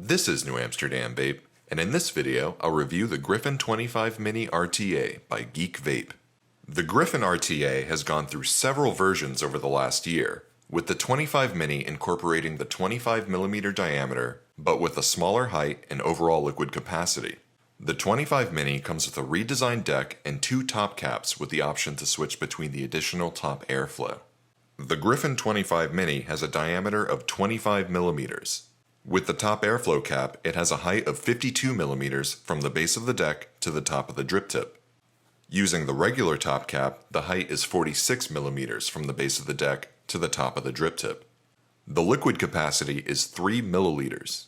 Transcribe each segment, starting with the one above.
This is New Amsterdam Vape, and in this video I'll review the Griffin 25 Mini RTA by GeekVape. The Griffin RTA has gone through several versions over the last year, with the 25 Mini incorporating the 25mm diameter, but with a smaller height and overall liquid capacity. The 25 Mini comes with a redesigned deck and two top caps with the option to switch between the additional top airflow. The Griffin 25 Mini has a diameter of 25mm. With the top airflow cap, it has a height of 52mm from the base of the deck to the top of the drip tip. Using the regular top cap, the height is 46mm from the base of the deck to the top of the drip tip. The liquid capacity is 3 milliliters.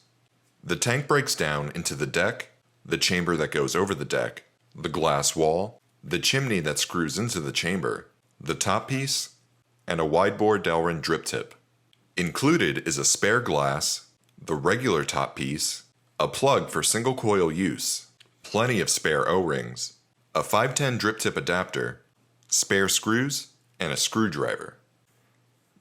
The tank breaks down into the deck, the chamber that goes over the deck, the glass wall, the chimney that screws into the chamber, the top piece, and a wide-bore Delrin drip tip. Included is a spare glass, the regular top piece, a plug for single coil use, plenty of spare O-rings, a 510 drip tip adapter, spare screws, and a screwdriver.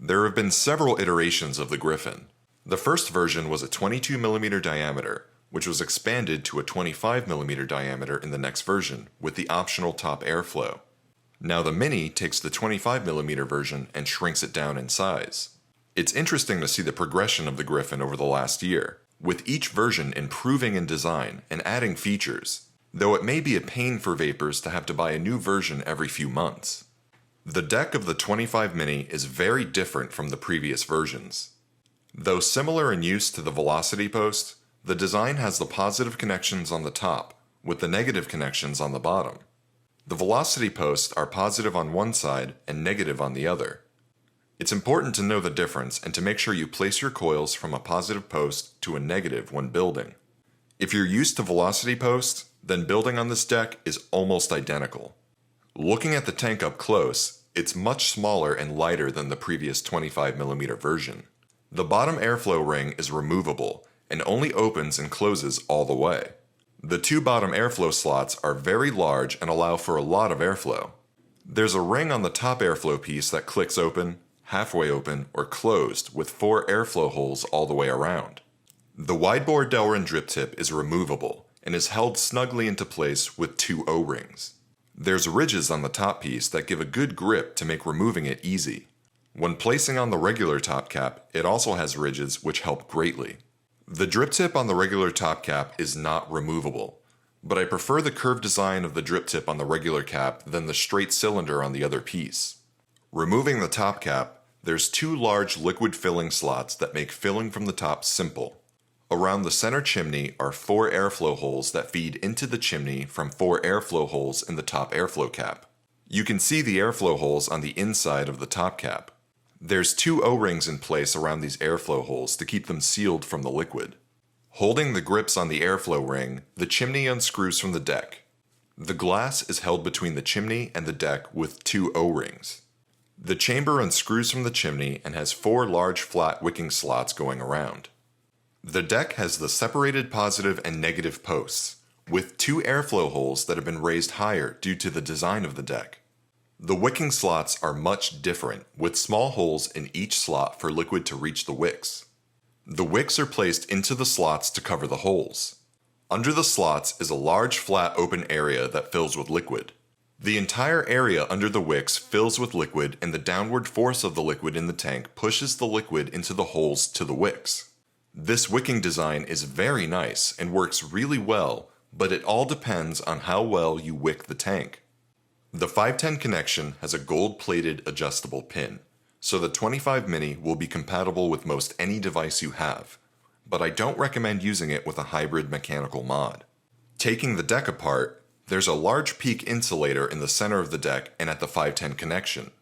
There have been several iterations of the Griffin. The first version was a 22mm diameter, which was expanded to a 25mm diameter in the next version, with the optional top airflow. Now the Mini takes the 25mm version and shrinks it down in size. It's interesting to see the progression of the Griffin over the last year, with each version improving in design and adding features, though it may be a pain for vapors to have to buy a new version every few months. The deck of the 25 Mini is very different from the previous versions. Though similar in use to the Velocity Post, the design has the positive connections on the top, with the negative connections on the bottom. The Velocity Posts are positive on one side and negative on the other. It's important to know the difference and to make sure you place your coils from a positive post to a negative when building. If you're used to Velocity Posts, then building on this deck is almost identical. Looking at the tank up close, it's much smaller and lighter than the previous 25mm version. The bottom airflow ring is removable and only opens and closes all the way. The two bottom airflow slots are very large and allow for a lot of airflow. There's a ring on the top airflow piece that clicks open, halfway open, or closed with 4 airflow holes all the way around. The wide-bore Delrin drip tip is removable and is held snugly into place with 2 O-rings. There's ridges on the top piece that give a good grip to make removing it easy. When placing on the regular top cap, it also has ridges which help greatly. The drip tip on the regular top cap is not removable, but I prefer the curved design of the drip tip on the regular cap than the straight cylinder on the other piece. Removing the top cap, there's 2 large liquid filling slots that make filling from the top simple. Around the center chimney are 4 airflow holes that feed into the chimney from 4 airflow holes in the top airflow cap. You can see the airflow holes on the inside of the top cap. There's 2 O-rings in place around these airflow holes to keep them sealed from the liquid. Holding the grips on the airflow ring, the chimney unscrews from the deck. The glass is held between the chimney and the deck with 2 O-rings. The chamber unscrews from the chimney and has 4 large flat wicking slots going around. The deck has the separated positive and negative posts, with 2 airflow holes that have been raised higher due to the design of the deck. The wicking slots are much different, with small holes in each slot for liquid to reach the wicks. The wicks are placed into the slots to cover the holes. Under the slots is a large flat open area that fills with liquid. The entire area under the wicks fills with liquid, and the downward force of the liquid in the tank pushes the liquid into the holes to the wicks. This wicking design is very nice and works really well, but it all depends on how well you wick the tank. The 510 connection has a gold-plated adjustable pin, so the 25 Mini will be compatible with most any device you have, but I don't recommend using it with a hybrid mechanical mod. Taking the deck apart, there's a large peak insulator in the center of the deck and at the 510 connection.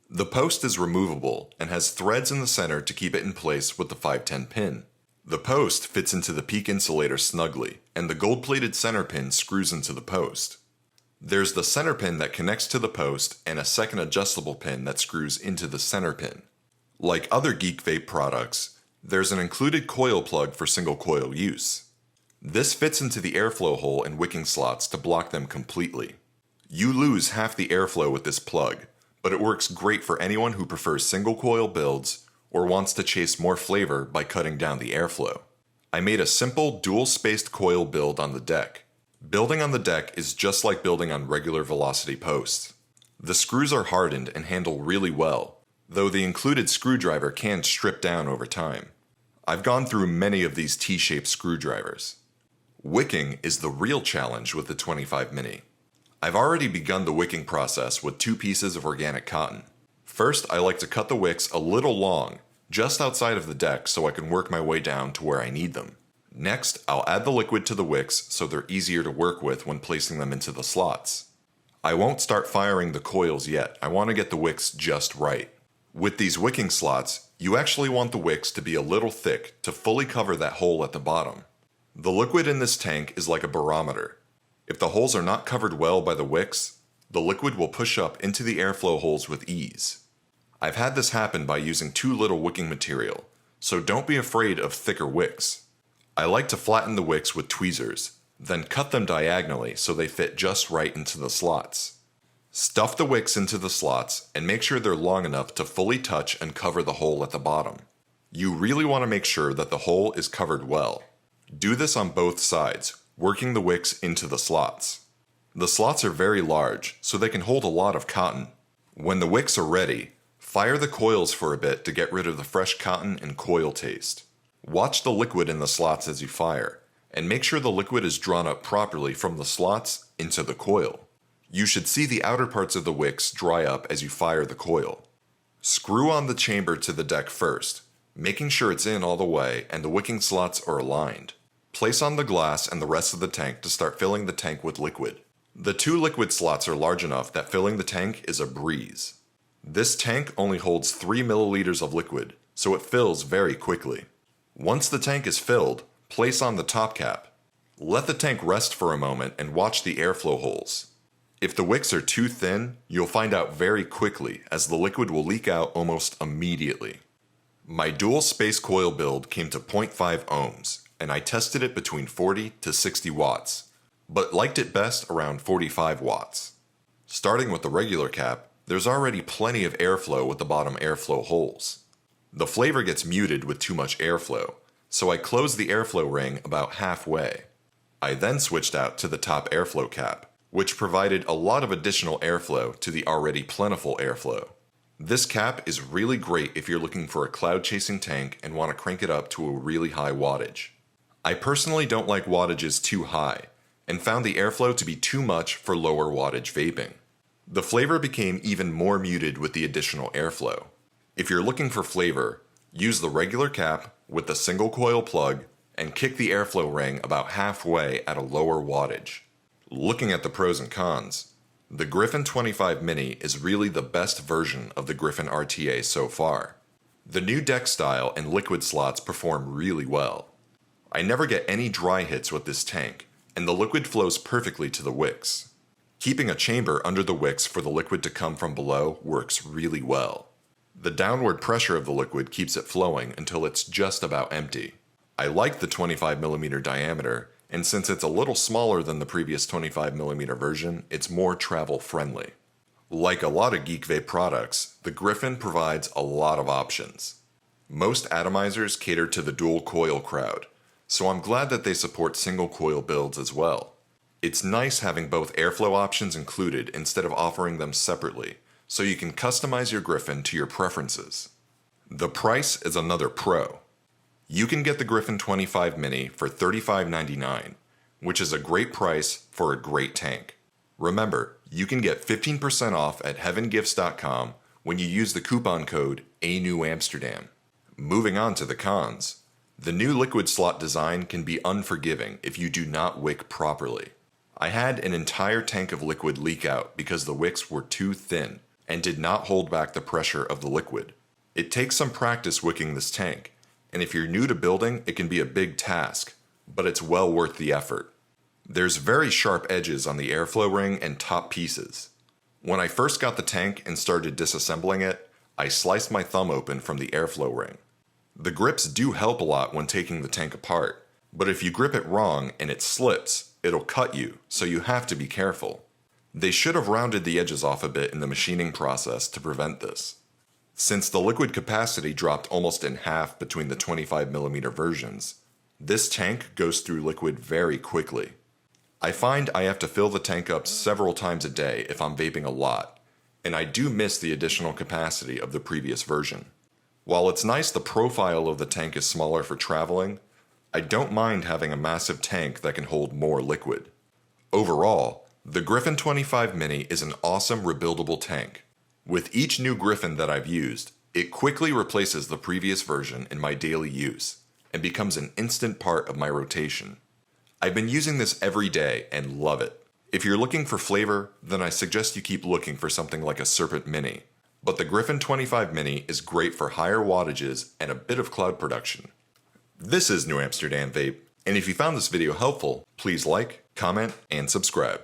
The post is removable and has threads in the center to keep it in place with the 510 pin. The post fits into the peak insulator snugly, and the gold-plated center pin screws into the post. There's the center pin that connects to the post and a second adjustable pin that screws into the center pin. Like other GeekVape products, there's an included coil plug for single coil use. This fits into the airflow hole and wicking slots to block them completely. You lose half the airflow with this plug, but it works great for anyone who prefers single coil builds or wants to chase more flavor by cutting down the airflow. I made a simple dual-spaced coil build on the deck. Building on the deck is just like building on regular velocity posts. The screws are hardened and handle really well, though the included screwdriver can strip down over time. I've gone through many of these T-shaped screwdrivers. Wicking is the real challenge with the 25 Mini. I've already begun the wicking process with 2 pieces of organic cotton. First, I like to cut the wicks a little long, just outside of the deck so I can work my way down to where I need them. Next, I'll add the liquid to the wicks so they're easier to work with when placing them into the slots. I won't start firing the coils yet, I want to get the wicks just right. With these wicking slots, you actually want the wicks to be a little thick to fully cover that hole at the bottom. The liquid in this tank is like a barometer. If the holes are not covered well by the wicks, the liquid will push up into the airflow holes with ease. I've had this happen by using too little wicking material, so don't be afraid of thicker wicks. I like to flatten the wicks with tweezers, then cut them diagonally so they fit just right into the slots. Stuff the wicks into the slots and make sure they're long enough to fully touch and cover the hole at the bottom. You really want to make sure that the hole is covered well. Do this on both sides, working the wicks into the slots. The slots are very large, so they can hold a lot of cotton. When the wicks are ready, fire the coils for a bit to get rid of the fresh cotton and coil taste. Watch the liquid in the slots as you fire, and make sure the liquid is drawn up properly from the slots into the coil. You should see the outer parts of the wicks dry up as you fire the coil. Screw on the chamber to the deck first, making sure it's in all the way and the wicking slots are aligned. Place on the glass and the rest of the tank to start filling the tank with liquid. The 2 liquid slots are large enough that filling the tank is a breeze. This tank only holds 3 milliliters of liquid, so it fills very quickly. Once the tank is filled, place on the top cap. Let the tank rest for a moment and watch the airflow holes. If the wicks are too thin, you'll find out very quickly as the liquid will leak out almost immediately. My dual space coil build came to 0.5 ohms, and I tested it between 40 to 60 watts, but liked it best around 45 watts. Starting with the regular cap, there's already plenty of airflow with the bottom airflow holes. The flavor gets muted with too much airflow, so I closed the airflow ring about halfway. I then switched out to the top airflow cap, which provided a lot of additional airflow to the already plentiful airflow. This cap is really great if you're looking for a cloud-chasing tank and want to crank it up to a really high wattage. I personally don't like wattages too high, and found the airflow to be too much for lower wattage vaping. The flavor became even more muted with the additional airflow. If you're looking for flavor, use the regular cap with the single coil plug and kick the airflow ring about halfway at a lower wattage. Looking at the pros and cons, the Griffin 25 Mini is really the best version of the Griffin RTA so far. The new deck style and liquid slots perform really well. I never get any dry hits with this tank, and the liquid flows perfectly to the wicks. Keeping a chamber under the wicks for the liquid to come from below works really well. The downward pressure of the liquid keeps it flowing until it's just about empty. I like the 25mm diameter, and since it's a little smaller than the previous 25mm version, it's more travel friendly. Like a lot of GeekVape products, the Griffin provides a lot of options. Most atomizers cater to the dual coil crowd, so I'm glad that they support single coil builds as well. It's nice having both airflow options included instead of offering them separately, so you can customize your Griffin to your preferences. The price is another pro. You can get the Griffin 25 Mini for $35.99, which is a great price for a great tank. Remember, you can get 15% off at heavengifts.com when you use the coupon code ANEWAMSTERDAM. Moving on to the cons. The new liquid slot design can be unforgiving if you do not wick properly. I had an entire tank of liquid leak out because the wicks were too thin and did not hold back the pressure of the liquid. It takes some practice wicking this tank, and if you're new to building, it can be a big task, but it's well worth the effort. There's very sharp edges on the airflow ring and top pieces. When I first got the tank and started disassembling it, I sliced my thumb open from the airflow ring. The grips do help a lot when taking the tank apart, but if you grip it wrong and it slips, it'll cut you, so you have to be careful. They should have rounded the edges off a bit in the machining process to prevent this. Since the liquid capacity dropped almost in half between the 25mm versions, This tank goes through liquid very quickly. I find I have to fill the tank up several times a day if I'm vaping a lot, and I do miss the additional capacity of the previous version. While it's nice the profile of the tank is smaller for traveling, I don't mind having a massive tank that can hold more liquid. Overall, the Griffin 25 Mini is an awesome rebuildable tank. With each new Griffin that I've used, it quickly replaces the previous version in my daily use and becomes an instant part of my rotation. I've been using this every day and love it. If you're looking for flavor, then I suggest you keep looking for something like a Serpent Mini. But the Griffin 25 Mini is great for higher wattages and a bit of cloud production. This is New Amsterdam Vape, and if you found this video helpful, please like, comment, and subscribe.